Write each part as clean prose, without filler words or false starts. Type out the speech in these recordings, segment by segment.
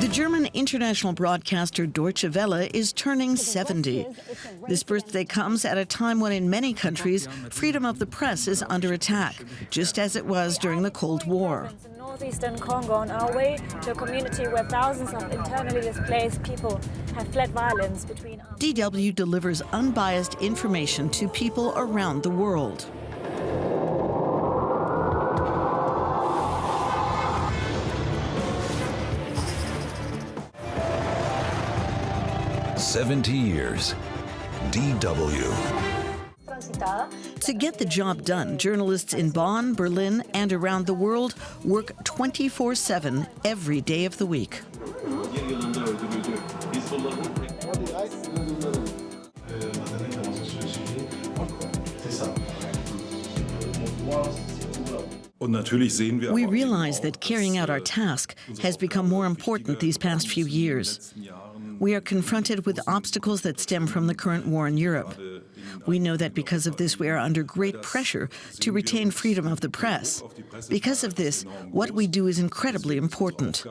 The German international broadcaster Deutsche Welle is turning 70. This birthday comes at a time when in many countries, freedom of the press is under attack, just as it was during the Cold War. In northeastern Congo, on our way to a community where thousands of internally displaced people have fled violence between arms. DW delivers unbiased information to people around the world. "70 years. DW." To get the job done, journalists in Bonn, Berlin, and around the world work 24/7 every day of the week. We realize that carrying out our task has become more important these past few years. We are confronted with obstacles that stem from the current war in Europe. We know that because of this, we are under great pressure to retain freedom of the press. Because of this, what we do is incredibly important.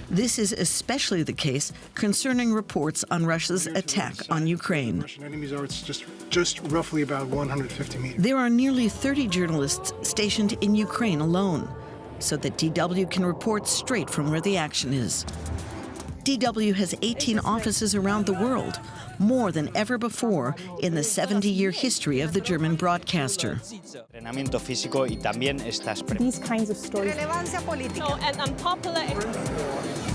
This is especially the case concerning reports on Russia's attack on Ukraine. Russian enemies are just roughly about 150 meters. There are nearly 30 journalists stationed in Ukraine alone, so that DW can report straight from where the action is. DW has 18 offices around the world, more than ever before in the 70-year history of the German broadcaster. These kinds of stories. So, and unpopular.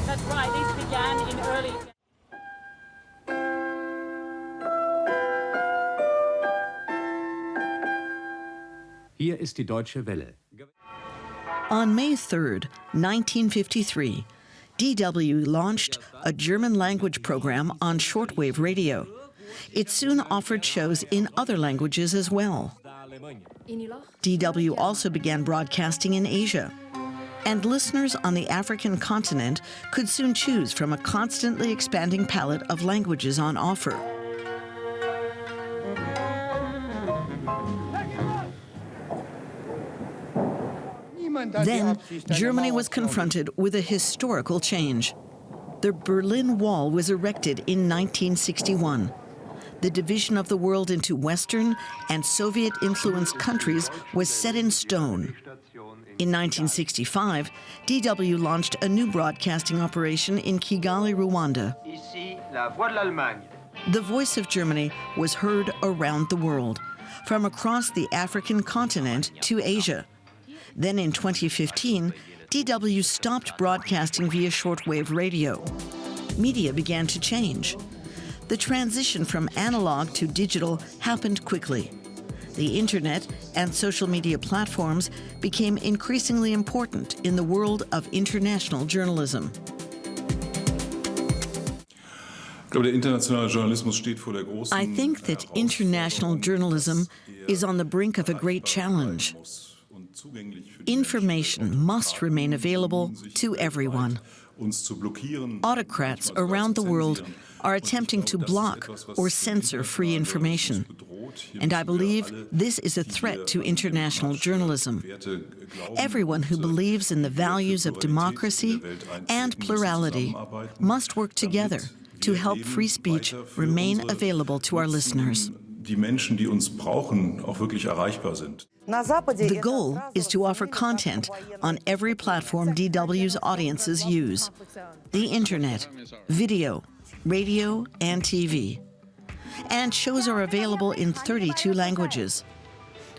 That's right, these began in early. Hier ist die Deutsche Welle. On May 3rd, 1953, DW launched a German-language program on shortwave radio. It soon offered shows in other languages as well. DW also began broadcasting in Asia. And listeners on the African continent could soon choose from a constantly expanding palette of languages on offer. Then, Germany was confronted with a historical change. The Berlin Wall was erected in 1961. The division of the world into Western and Soviet-influenced countries was set in stone. In 1965, DW launched a new broadcasting operation in Kigali, Rwanda. The voice of Germany was heard around the world, from across the African continent to Asia. Then in 2015, DW stopped broadcasting via shortwave radio. Media began to change. The transition from analog to digital happened quickly. The internet and social media platforms became increasingly important in the world of international journalism. I think that international journalism is on the brink of a great challenge. Information must remain available to everyone. Autocrats around the world are attempting to block or censor free information. And I believe this is a threat to international journalism. Everyone who believes in the values of democracy and plurality must work together to help free speech remain available to our listeners. The goal is to offer content on every platform DW's audiences use: the internet, video, radio, and TV. And shows are available in 32 languages.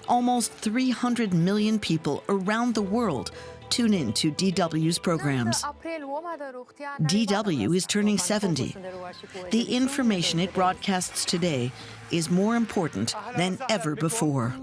Almost 300 million people around the world tune in to DW's programs. DW is turning 70. The information it broadcasts today is more important than ever before.